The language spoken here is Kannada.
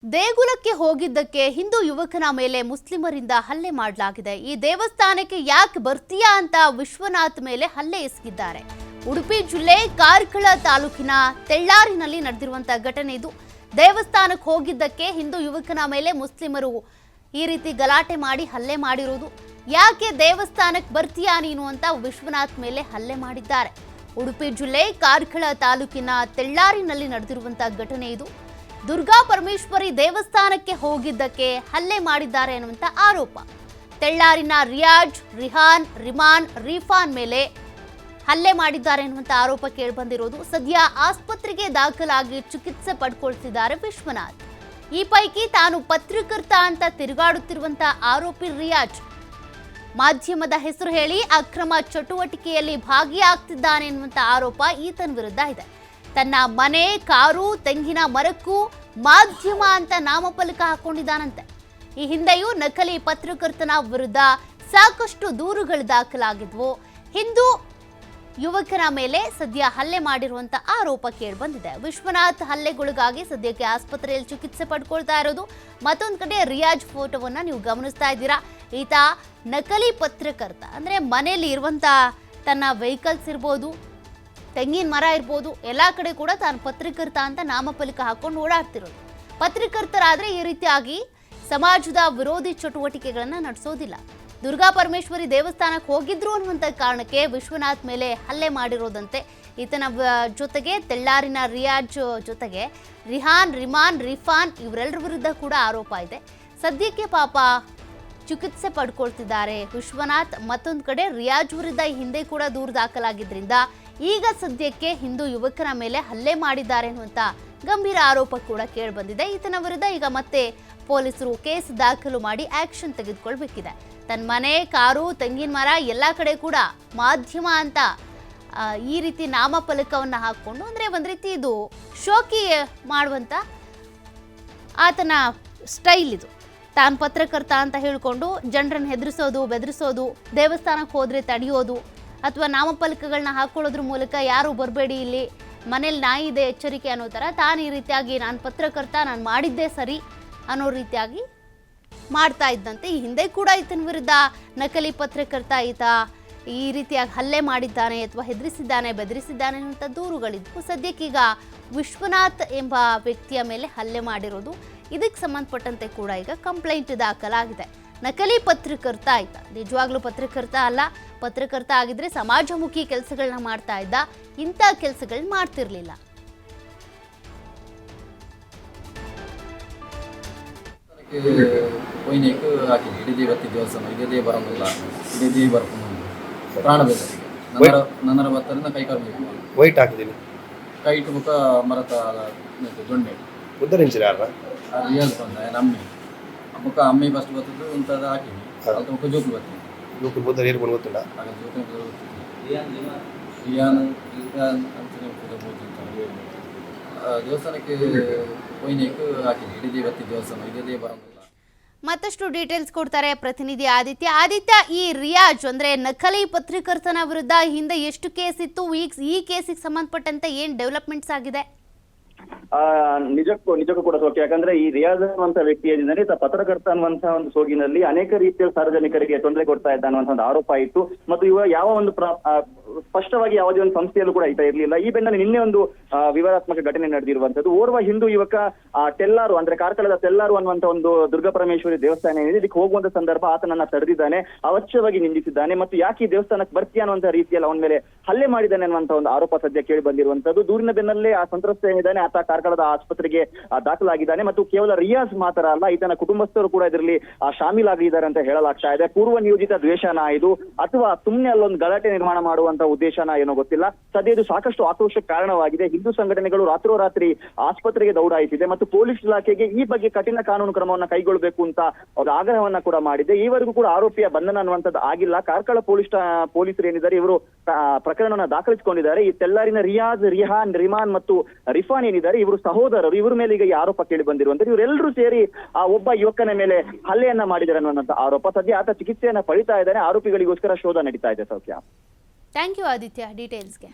ದೇಗುಲಕ್ಕೆ ಹೋಗಿದ್ದಕ್ಕೆ ಹಿಂದೂ ಯುವಕನ ಮೇಲೆ ಮುಸ್ಲಿಮರಿಂದ ಹಲ್ಲೆ ಮಾಡಲಾಗಿದೆ. ಈ ದೇವಸ್ಥಾನಕ್ಕೆ ಯಾಕೆ ಬರ್ತೀಯಾ ಅಂತ ವಿಶ್ವನಾಥ್ ಮೇಲೆ ಹಲ್ಲೆ ಎಸಗಿದ್ದಾರೆ. ಉಡುಪಿ ಜಿಲ್ಲೆ ಕಾರ್ಕಳ ತಾಲೂಕಿನ ತೆಳ್ಳಾರಿನಲ್ಲಿ ನಡೆದಿರುವಂತಹ ಘಟನೆ ಇದು. ದೇವಸ್ಥಾನಕ್ಕೆ ಹೋಗಿದ್ದಕ್ಕೆ ಹಿಂದೂ ಯುವಕನ ಮೇಲೆ ಮುಸ್ಲಿಮರು ಈ ರೀತಿ ಗಲಾಟೆ ಮಾಡಿ ಹಲ್ಲೆ ಮಾಡಿರೋದು. ಯಾಕೆ ದೇವಸ್ಥಾನಕ್ಕೆ ಬರ್ತೀಯಾ ನೀನು ಅಂತ ವಿಶ್ವನಾಥ್ ಮೇಲೆ ಹಲ್ಲೆ ಮಾಡಿದ್ದಾರೆ. ಉಡುಪಿ ಜಿಲ್ಲೆ ಕಾರ್ಕಳ ತಾಲೂಕಿನ ತೆಳ್ಳಾರಿನಲ್ಲಿ ನಡೆದಿರುವಂತಹ ಘಟನೆ ಇದು. ದುರ್ಗಾ ಪರಮೇಶ್ವರಿ ದೇವಸ್ಥಾನಕ್ಕೆ ಹೋಗಿದ್ದಕ್ಕೆ ಹಲ್ಲೆ ಮಾಡಿದ್ದಾರೆ ಅನ್ನುವಂಥ ಆರೋಪ. ತೆಳ್ಳಾರಿನ ರಿಯಾಜ್, ರಿಹಾನ್, ರಿಮಾನ್, ರೀಫಾನ್ ಮೇಲೆ ಹಲ್ಲೆ ಮಾಡಿದ್ದಾರೆ ಅನ್ನುವಂಥ ಆರೋಪ ಕೇಳಿಬಂದಿರೋದು. ಸದ್ಯ ಆಸ್ಪತ್ರೆಗೆ ದಾಖಲಾಗಿ ಚಿಕಿತ್ಸೆ ಪಡ್ಕೊಳ್ತಿದ್ದಾರೆ ವಿಶ್ವನಾಥ್. ಈ ಪೈಕಿ ತಾನು ಪತ್ರಕರ್ತ ಅಂತ ತಿರುಗಾಡುತ್ತಿರುವಂಥ ಆರೋಪಿ ರಿಯಾಜ್ ಮಾಧ್ಯಮದ ಹೆಸರು ಹೇಳಿ ಅಕ್ರಮ ಚಟುವಟಿಕೆಯಲ್ಲಿ ಭಾಗಿಯಾಗ್ತಿದ್ದಾನೆ ಎನ್ನುವಂಥ ಆರೋಪ ಈತನ ವಿರುದ್ಧ ಇದೆ. ತನ್ನ ಮನೆ, ಕಾರು, ತೆಂಗಿನ ಮರಕ್ಕೂ ಮಾಧ್ಯಮ ಅಂತ ನಾಮಫಲಕ ಹಾಕೊಂಡಿದ್ದಾನಂತೆ. ಈ ಹಿಂದೆಯೂ ನಕಲಿ ಪತ್ರಕರ್ತನ ವಿರುದ್ಧ ಸಾಕಷ್ಟು ದೂರುಗಳು ದಾಖಲಾಗಿದ್ವು. ಹಿಂದೂ ಯುವಕನ ಮೇಲೆ ಸದ್ಯ ಹಲ್ಲೆ ಮಾಡಿರುವಂತ ಆರೋಪ ಕೇಳಿಬಂದಿದೆ. ವಿಶ್ವನಾಥ್ ಹಲ್ಲೆಗೊಳಗಾಗಿ ಸದ್ಯಕ್ಕೆ ಆಸ್ಪತ್ರೆಯಲ್ಲಿ ಚಿಕಿತ್ಸೆ ಪಡ್ಕೊಳ್ತಾ ಇರೋದು. ಮತ್ತೊಂದು ಕಡೆ ರಿಯಾಜ್ ಫೋಟೋವನ್ನ ನೀವು ಗಮನಿಸ್ತಾ ಇದ್ದೀರಾ. ಈತ ನಕಲಿ ಪತ್ರಕರ್ತ, ಅಂದ್ರೆ ಮನೆಯಲ್ಲಿ ಇರುವಂತ ತನ್ನ ವೆಹಿಕಲ್ಸ್ ಇರ್ಬೋದು, ತೆಂಗಿನ ಮರ ಇರ್ಬೋದು, ಎಲ್ಲ ಕಡೆ ಕೂಡ ತಾನು ಪತ್ರಕರ್ತ ಅಂತ ನಾಮಫಲಕ ಹಾಕೊಂಡು ಓಡಾಡ್ತಿರೋದು. ಪತ್ರಕರ್ತರಾದ್ರೆ ಈ ರೀತಿಯಾಗಿ ಸಮಾಜದ ವಿರೋಧಿ ಚಟುವಟಿಕೆಗಳನ್ನ ನಡೆಸೋದಿಲ್ಲ. ದುರ್ಗಾ ಪರಮೇಶ್ವರಿ ದೇವಸ್ಥಾನಕ್ಕೆ ಹೋಗಿದ್ರು ಅನ್ನುವಂಥ ಕಾರಣಕ್ಕೆ ವಿಶ್ವನಾಥ್ ಮೇಲೆ ಹಲ್ಲೆ ಮಾಡಿರೋದಂತೆ. ಈತನ ಜೊತೆಗೆ ತೆಳ್ಳಾರಿನ ರಿಯಾಜ್ ಜೊತೆಗೆ ರಿಹಾನ್, ರಿಮಾನ್, ರಿಫಾನ್ ಇವರೆಲ್ಲರ ವಿರುದ್ಧ ಕೂಡ ಆರೋಪ ಇದೆ. ಸದ್ಯಕ್ಕೆ ಪಾಪ ಚಿಕಿತ್ಸೆ ಪಡ್ಕೊಳ್ತಿದ್ದಾರೆ ವಿಶ್ವನಾಥ್. ಮತ್ತೊಂದು ಕಡೆ ರಿಯಾಜ್ ವಿರುದ್ಧ ಹಿಂದೆ ಕೂಡ ದೂರು ದಾಖಲಾಗಿದ್ರಿಂದ ಈಗ ಸದ್ಯಕ್ಕೆ ಹಿಂದೂ ಯುವಕನ ಮೇಲೆ ಹಲ್ಲೆ ಮಾಡಿದ್ದಾರೆ ಅನ್ನುವಂಥ ಗಂಭೀರ ಆರೋಪ ಕೂಡ ಕೇಳಿಬಂದಿದೆ. ಈತನ ವಿರುದ್ಧ ಈಗ ಮತ್ತೆ ಪೊಲೀಸರು ಕೇಸ್ ದಾಖಲು ಮಾಡಿ ಆಕ್ಷನ್ ತೆಗೆದುಕೊಳ್ಬೇಕಿದೆ. ತನ್ನ ಮನೆ, ಕಾರು, ತೆಂಗಿನ ಮರ ಎಲ್ಲ ಕಡೆ ಕೂಡ ಮಾಧ್ಯಮ ಅಂತ ಈ ರೀತಿ ನಾಮಫಲಕವನ್ನು ಹಾಕ್ಕೊಂಡು, ಅಂದರೆ ಒಂದು ರೀತಿ ಇದು ಶೋಕಿ ಮಾಡುವಂಥ ಆತನ ಸ್ಟೈಲ್ ಇದು. ತಾನು ಪತ್ರಕರ್ತ ಅಂತ ಹೇಳಿಕೊಂಡು ಜನರನ್ನು ಹೆದರಿಸೋದು, ಬೆದರಿಸೋದು, ದೇವಸ್ಥಾನಕ್ಕೆ ಹೋದರೆ ತಡೆಯೋದು, ಅಥವಾ ನಾಮಫಲಕಗಳನ್ನ ಹಾಕೊಳ್ಳೋದ್ರ ಮೂಲಕ ಯಾರು ಬರಬೇಡಿ, ಇಲ್ಲಿ ಮನೇಲಿ ನಾಯಿ ಇದೆ ಎಚ್ಚರಿಕೆ ಅನ್ನೋ ಥರ ತಾನು ಈ ರೀತಿಯಾಗಿ ನಾನು ಪತ್ರಕರ್ತ, ನಾನು ಮಾಡಿದ್ದೇ ಸರಿ ಅನ್ನೋ ರೀತಿಯಾಗಿ ಮಾಡ್ತಾ ಇದ್ದಂತೆ. ಈ ಹಿಂದೆ ಕೂಡ ಈತನ ವಿರುದ್ಧ ನಕಲಿ ಪತ್ರಕರ್ತ ಈತ ಈ ರೀತಿಯಾಗಿ ಹಲ್ಲೆ ಮಾಡಿದ್ದಾನೆ ಅಥವಾ ಹೆದರಿಸಿದ್ದಾನೆ, ಬೆದರಿಸಿದ್ದಾನೆ ಅನ್ನುವಂಥ ದೂರುಗಳಿದ್ವು. ಸದ್ಯಕ್ಕೀಗ ವಿಶ್ವನಾಥ್ ಎಂಬ ವ್ಯಕ್ತಿಯ ಮೇಲೆ ಹಲ್ಲೆ ಮಾಡಿರೋದು. ಇದಕ್ಕೆ ಸಂಬಂಧಪಟ್ಟಂತೆ ಕೂಡ ಈಗ ಕಂಪ್ಲೇಂಟ್ ದಾಖಲಾಗಿದೆ. ನಕಲಿ ಪತ್ರಕರ್ತ ಆಯ್ತ, ನಿಜವಾಗ್ಲೂ ಪತ್ರಕರ್ತ ಅಲ್ಲ. ಪತ್ರಕರ್ತ ಆಗಿದ್ರೆ ಸಮಾಜಮುಖಿ ಕೆಲಸಗಳನ್ನ ಮಾಡ್ತಾ ಇದ್ದ, ಇಂಥ ಕೆಲಸಗಳನ್ನ ಮಾಡ್ತಿರ್ಲಿಲ್ಲ. ವೈಟ್ ಹಾಕಿದ್ದೀನಿ, ಕೈಟ್ ಮುಖ ಮರತ ದೊಣ್ಣೆ ಉದ್ದರಿಂಚಿರ ರಿಯಾಜ್ ಬಂದ ಅಮ್ಮಿ ಮುಖ ಅಮ್ಮಿ ಫಸ್ಟ್ ಬರ್ತದ್ದು ಇಂಥದ್ದು ಹಾಕಿನಿ. ಅದು ಮುಖ ಜೋಕು ಬರ್ತೀನಿ ಜೋಕು ಬುದ್ಧ ನೀರು ಬಂದು ಗೊತ್ತಿಲ್ಲ. ಆಗ ಜೋಕು ರಿಯಾನ್ ದೇವಸ್ಥಾನಕ್ಕೆ ಕೊಯ್ನೇಕು ಹಾಕಿನಿ. ಇಡೀ ಬತ್ತಿ ದೇವಸ್ಥಾನ ಇದೇ ಬರೋಂಗಿಲ್ಲ. ಮತ್ತಷ್ಟು ಡೀಟೇಲ್ಸ್ ಕೊಡ್ತಾರೆ ಪ್ರತಿನಿಧಿ ಆದಿತ್ಯ. ಈ ರಿಯಾಜ್ ಅಂದ್ರೆ ನಕಲಿ ಪತ್ರಕರ್ತನ ವಿರುದ್ಧ ಹಿಂದೆ ಎಷ್ಟು ಕೇಸ್ ಇತ್ತು, ಈ ಕೇಸಿಗೆ ಸಂಬಂಧಪಟ್ಟಂತೆ ಏನ್ ಡೆವಲಪ್ಮೆಂಟ್ಸ್ ಆಗಿದೆ? ನಿಜಕ್ಕೂ ಕೂಡ ಸೋಕೆ. ಯಾಕಂದ್ರೆ ಈ ರಿಯಾಜ್ ಅನ್ನುವಂತ ವ್ಯಕ್ತಿ ಏನಿದ್ದಾನೆ, ಪತ್ರಕರ್ತ ಅನ್ನುವಂತಹ ಒಂದು ಸೋಗಿನಲ್ಲಿ ಅನೇಕ ರೀತಿಯ ಸಾರ್ವಜನಿಕರಿಗೆ ತೊಂದರೆ ಕೊಡ್ತಾ ಇದ್ದ ಅನ್ನುವಂಥ ಒಂದು ಆರೋಪ ಇತ್ತು. ಮತ್ತು ಇವ ಯಾವ ಒಂದು ಸ್ಪಷ್ಟವಾಗಿ ಯಾವುದೇ ಒಂದು ಸಂಸ್ಥೆಯಲ್ಲೂ ಕೂಡ ಈತ ಇರಲಿಲ್ಲ. ಈ ಬೆನ್ನಲ್ಲಿ ನಿನ್ನೆ ಒಂದು ವಿವಾದಾತ್ಮಕ ಘಟನೆ ನಡೆದಿರುವಂತದ್ದು. ಓರ್ವ ಹಿಂದೂ ಯುವಕ ಟೆಲ್ಲಾರು, ಅಂದ್ರೆ ಕಾರ್ಕಳದ ಟೆಲ್ಲಾರು ಅನ್ನುವಂತ ಒಂದು ದುರ್ಗಾ ಪರಮೇಶ್ವರಿ ದೇವಸ್ಥಾನ ಏನಿದೆ, ಇದಕ್ಕೆ ಹೋಗುವಂತ ಸಂದರ್ಭ ಆತನನ್ನ ತಡೆದಿದ್ದಾನೆ, ಅವಶ್ಯವಾಗಿ ನಿಂದಿಸಿದ್ದಾನೆ. ಮತ್ತು ಯಾಕೆ ಈ ದೇವಸ್ಥಾನಕ್ಕೆ ಬರ್ತೀಯ ಅನ್ನುವಂತ ರೀತಿಯಲ್ಲಿ ಅವನ ಮೇಲೆ ಹಲ್ಲೆ ಮಾಡಿದ್ದಾನೆ ಅನ್ನುವಂತ ಒಂದು ಆರೋಪ ಸದ್ಯ ಕೇಳಿ ಬಂದಿರುವಂತದ್ದು. ದೂರಿನ ಬೆನ್ನಲ್ಲೇ ಆ ಸಂತ್ರಸ್ತ ಏನಿದ್ದಾನೆ ಆತ ಕಾರ್ಕಳದ ಆಸ್ಪತ್ರೆಗೆ ದಾಖಲಾಗಿದ್ದಾನೆ. ಮತ್ತು ಕೇವಲ ರಿಯಾಜ್ ಮಾತ್ರ ಅಲ್ಲ, ಈತನ ಕುಟುಂಬಸ್ಥರು ಕೂಡ ಇದರಲ್ಲಿ ಶಾಮೀಲಾಗಿದ್ದಾರೆ ಅಂತ ಹೇಳಲಾಗ್ತಾ ಇದೆ. ಪೂರ್ವ ನಿಯೋಜಿತ ದ್ವೇಷನ ಇದು, ಅಥವಾ ಸುಮ್ಮನೆ ಅಲ್ಲೊಂದು ಗಲಾಟೆ ನಿರ್ಮಾಣ ಮಾಡುವಂತ ಉದ್ದೇಶನ ಏನೋ ಗೊತ್ತಿಲ್ಲ. ಸದ್ಯ ಇದು ಸಾಕಷ್ಟು ಆಕ್ರೋಶಕ್ಕೆ ಕಾರಣವಾಗಿದೆ. ಹಿಂದೂ ಸಂಘಟನೆಗಳು ರಾತ್ರೋರಾತ್ರಿ ಆಸ್ಪತ್ರೆಗೆ ದೌಡಾಯಿಸಿದೆ ಮತ್ತು ಪೊಲೀಸ್ ಇಲಾಖೆಗೆ ಈ ಬಗ್ಗೆ ಕಠಿಣ ಕಾನೂನು ಕ್ರಮವನ್ನ ಕೈಗೊಳ್ಳಬೇಕು ಅಂತ ಅವ್ರ ಆಗ್ರಹವನ್ನ ಕೂಡ ಮಾಡಿದೆ. ಈವರೆಗೂ ಕೂಡ ಆರೋಪಿಯ ಬಂಧನ ಅನ್ನುವಂಥದ್ದು ಆಗಿಲ್ಲ. ಕಾರ್ಕಳ ಪೊಲೀಸರು ಏನಿದ್ದಾರೆ ಇವರು ಪ್ರಕರಣವನ್ನ ದಾಖಲಿಸಿಕೊಂಡಿದ್ದಾರೆ. ಈ ತೆಲ್ಲಾರಿನ ರಿಯಾಜ್, ರಿಹಾನ್, ರಿಮಾನ್ ಮತ್ತು ರಿಫಾನ್ ಏನಿದ್ದಾರೆ ಇವರು ಸಹೋದರರು. ಇವರ ಮೇಲೆ ಈಗ ಈ ಆರೋಪ ಕೇಳಿ ಬಂದಿರುವಂತದ್ದು. ಇವರೆಲ್ಲರೂ ಸೇರಿ ಆ ಒಬ್ಬ ಯುವಕನ ಮೇಲೆ ಹಲ್ಲೆಯನ್ನ ಮಾಡಿದ್ದಾರೆ ಅನ್ನುವಂಥ ಆರೋಪ. ಸದ್ಯ ಆತ ಚಿಕಿತ್ಸೆಯನ್ನ ಪಡಿತಾ ಇದ್ದಾನೆ. ಆರೋಪಿಗಳಿಗೋಸ್ಕರ ಶೋಧ ನಡೀತಾ ಇದೆ. ಸೌಖ್ಯ. Thank you Aditya ಡೀಟೇಲ್ಸ್ಗೆ.